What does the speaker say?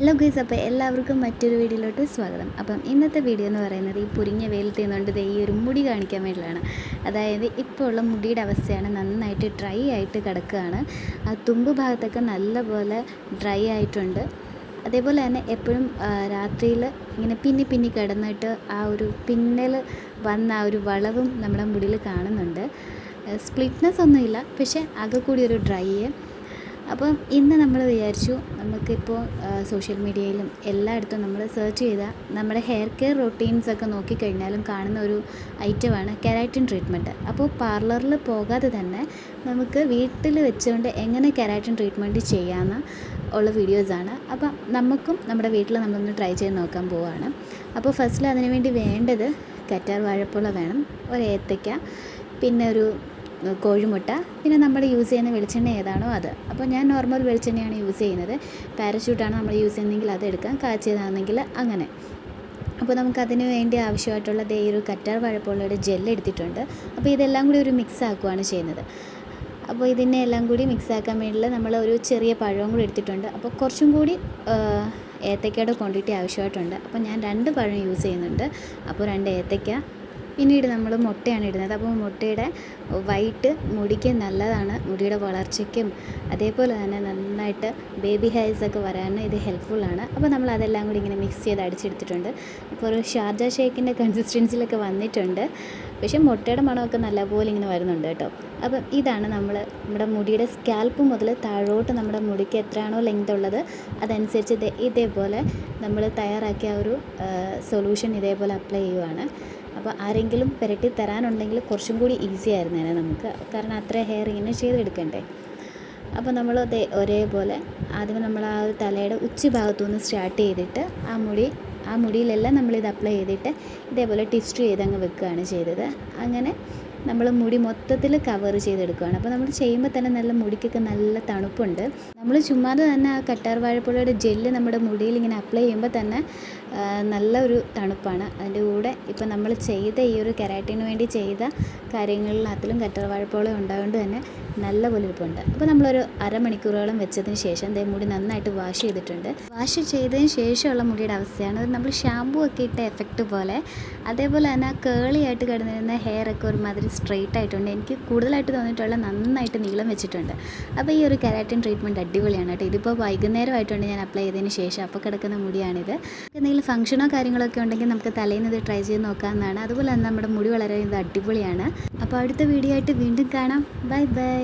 Hello guys, അപ്പോൾ എല്ലാവർക്കും മറ്റൊരു വീഡിയോയിലോട്ട് സ്വാഗതം. അപ്പം ഇന്നത്തെ വീഡിയോ എന്ന് പറയുന്നത് ഈ പുരിഞ്ഞ വെയിലത്ത് നിന്നുകൊണ്ട് ഈ ഒരു മുടി കാണിക്കാൻ വേണ്ടിയിട്ടാണ്. അതായത് ഇപ്പോൾ ഉള്ള മുടിയുടെ അവസ്ഥയാണ്, നന്നായിട്ട് ഡ്രൈ ആയിട്ട് കിടക്കുകയാണ്. ആ തുമ്പ് ഭാഗത്തൊക്കെ നല്ലപോലെ ഡ്രൈ ആയിട്ടുണ്ട്. അതേപോലെ തന്നെ എപ്പോഴും രാത്രിയിൽ ഇങ്ങനെ പിന്നി കിടന്നിട്ട് ആ ഒരു പിന്നൽ വന്ന ആ ഒരു വളവും നമ്മുടെ മുടിയിൽ കാണുന്നുണ്ട്. സ്പ്ലിറ്റ്നെസ് ഒന്നുമില്ല, പക്ഷേ ആകെ കൂടി ഒരു ഡ്രൈ. അപ്പം ഇന്ന് നമ്മൾ വിചാരിച്ചു, നമുക്കിപ്പോൾ സോഷ്യൽ മീഡിയയിലും എല്ലായിടത്തും നമ്മൾ സെർച്ച് ചെയ്താൽ നമ്മുടെ ഹെയർ കെയർ റൊട്ടീൻസൊക്കെ നോക്കിക്കഴിഞ്ഞാലും കാണുന്ന ഒരു ഐറ്റമാണ് കെരാറ്റിൻ ട്രീറ്റ്മെൻറ്റ്. അപ്പോൾ പാർലറിൽ പോകാതെ തന്നെ നമുക്ക് വീട്ടിൽ വെച്ചുകൊണ്ട് എങ്ങനെ കെരാറ്റിൻ ട്രീറ്റ്മെൻറ്റ് ചെയ്യാമെന്ന് ഉള്ള വീഡിയോസാണ്. അപ്പം നമുക്കും നമ്മുടെ വീട്ടിൽ നമ്മളൊന്ന് ട്രൈ ചെയ്ത് നോക്കാൻ പോവുകയാണ്. അപ്പോൾ ഫസ്റ്റിൽ അതിന് വേണ്ടി വേണ്ടത് കറ്റാർ വാഴപ്പുള വേണം, ഒരു ഏത്തയ്ക്ക, പിന്നെ ഒരു കോഴിമുട്ട, പിന്നെ നമ്മൾ യൂസ് ചെയ്യുന്ന വെളിച്ചെണ്ണ ഏതാണോ അത്. അപ്പോൾ ഞാൻ നോർമൽ വെളിച്ചെണ്ണയാണ് യൂസ് ചെയ്യുന്നത്. പാരച്യൂട്ടാണ് നമ്മൾ യൂസ് ചെയ്യുന്നതെങ്കിൽ അത് എടുക്കാം, കാച്ചിയതാണെങ്കിൽ അങ്ങനെ. അപ്പോൾ നമുക്കതിന് വേണ്ടി ആവശ്യമായിട്ടുള്ള ഈ ഒരു കറ്റാർ വാഴപ്പുള്ളയുടെ ജെല്ല് എടുത്തിട്ടുണ്ട്. അപ്പോൾ ഇതെല്ലാം കൂടി ഒരു മിക്സ് ആക്കുകയാണ് ചെയ്യുന്നത്. അപ്പോൾ ഇതിനെ എല്ലാം കൂടി മിക്സ് ആക്കാൻ വേണ്ടിയിട്ട് നമ്മൾ ഒരു ചെറിയ പഴവും കൂടി എടുത്തിട്ടുണ്ട്. അപ്പോൾ കുറച്ചും കൂടി ഏത്തയ്ക്കയുടെ ക്വാണ്ടിറ്റി ആവശ്യമായിട്ടുണ്ട്. അപ്പോൾ ഞാൻ 2 പഴം യൂസ് ചെയ്യുന്നുണ്ട്. അപ്പോൾ 2 ഏത്തയ്ക്ക, പിന്നീട് നമ്മൾ മുട്ടയാണ് ഇടുന്നത്. അപ്പോൾ മുട്ടയുടെ വൈറ്റ് മുടിക്ക് നല്ലതാണ്, മുടിയുടെ വളർച്ചയ്ക്കും അതേപോലെ തന്നെ നന്നായിട്ട് ബേബി ഹെയർസൊക്കെ വരാൻ ഇത് ഹെൽപ്ഫുള്ളാണ്. അപ്പോൾ നമ്മൾ അതെല്ലാം കൂടി ഇങ്ങനെ മിക്സ് ചെയ്ത് അടിച്ചെടുത്തിട്ടുണ്ട്. ഇപ്പോൾ ഒരു ഷാർജ ഷേക്കിൻ്റെ കൺസിസ്റ്റൻസിലൊക്കെ വന്നിട്ടുണ്ട്, പക്ഷേ മുട്ടയുടെ മണമൊക്കെ നല്ലപോലെ ഇങ്ങനെ വരുന്നുണ്ട് കേട്ടോ. അപ്പം ഇതാണ് നമ്മുടെ മുടിയുടെ സ്കാൽപ്പ് മുതൽ താഴോട്ട് നമ്മുടെ മുടിക്ക് എത്രയാണോ ലെങ്ത് ഉള്ളത് അതനുസരിച്ച് ഇതേപോലെ നമ്മൾ തയ്യാറാക്കിയ ഒരു സൊല്യൂഷൻ ഇതേപോലെ അപ്ലൈ ചെയ്യുവാണ്. അപ്പോൾ ആരെങ്കിലും പുരട്ടി തരാനുണ്ടെങ്കിൽ കുറച്ചും കൂടി ഈസി ആയിരുന്നേനെ നമുക്ക്, കാരണം അത്ര ഹെയർ ഇങ്ങനെ ചെയ്തെടുക്കണ്ടേ. അപ്പോൾ നമ്മൾ ഒരേപോലെ ആദ്യം നമ്മൾ ആ ഒരു തലയുടെ ഉച്ചഭാഗത്തു നിന്ന് സ്റ്റാർട്ട് ചെയ്തിട്ട് ആ മുടിയിലെല്ലാം നമ്മളിത് അപ്ലൈ ചെയ്തിട്ട് ഇതേപോലെ ട്വിസ്റ്റ് ചെയ്ത് അങ്ങ് വെക്കുകയാണ് ചെയ്തത്. അങ്ങനെ നമ്മൾ മുടി മൊത്തത്തിൽ കവർ ചെയ്തെടുക്കുകയാണ്. അപ്പോൾ നമ്മൾ ചെയ്യുമ്പോൾ തന്നെ നല്ല മുടിക്കൊക്കെ നല്ല തണുപ്പുണ്ട്. നമ്മൾ ചുമ്മാതെ തന്നെ ആ കറ്റാർ വാഴപ്പുഴയുടെ ജെല്ല് നമ്മുടെ മുടിയിൽ ഇങ്ങനെ അപ്ലൈ ചെയ്യുമ്പോൾ തന്നെ നല്ല ഒരു തണുപ്പാണ്. അതിൻ്റെ കൂടെ ഇപ്പോൾ നമ്മൾ ചെയ്ത ഈ ഒരു കെരാറ്റിന് വേണ്ടി ചെയ്ത കാര്യങ്ങളിനകത്തിലും കറ്റാർ വാഴപ്പുഴ ഉണ്ടായതുകൊണ്ട് തന്നെ നല്ല പൊലിപ്പുണ്ട്. അപ്പോൾ നമ്മളൊരു അരമണിക്കൂറോളം വെച്ചതിന് ശേഷം മുടി നന്നായിട്ട് വാഷ് ചെയ്തിട്ടുണ്ട്. വാഷ് ചെയ്തതിന് ശേഷമുള്ള മുടിയുടെ അവസ്ഥയാണ് നമ്മൾ ഷാമ്പൂ ഒക്കെ ഇട്ട എഫക്റ്റ് പോലെ. അതേപോലെ തന്നെ ആ കേളി ആയിട്ട് കിടന്നിരുന്ന ഹെയർ ഒക്കെ ഒരുമാതിരി സ്ട്രെയിറ്റ് ആയിട്ടുണ്ട്. എനിക്ക് കൂടുതലായിട്ട് തോന്നിയിട്ടുള്ള നന്നായിട്ട് നീളം വെച്ചിട്ടുണ്ട്. അപ്പോൾ ഈ ഒരു കെരാറ്റിൻ ട്രീറ്റ്മെൻറ്റ് അടിപൊളിയാണ് കേട്ടോ. ഇതിപ്പോൾ വൈകുന്നേരമായിട്ടുണ്ട് ഞാൻ അപ്ലൈ ചെയ്തതിന് ശേഷം. അപ്പോൾ കിടക്കുന്ന മുടിയാണിത്. എന്തെങ്കിലും ഫംഗ്ഷനോ കാര്യങ്ങളൊക്കെ ഉണ്ടെങ്കിൽ നമുക്ക് തലേന്ന് ഇത് ട്രൈ ചെയ്ത് നോക്കാവുന്നതാണ്. അതുപോലെ തന്നെ നമ്മുടെ മുടി വളരെ ഇത് അടിപൊളിയാണ്. അപ്പോൾ അടുത്ത വീഡിയോ ആയിട്ട് വീണ്ടും കാണാം. Bye bye.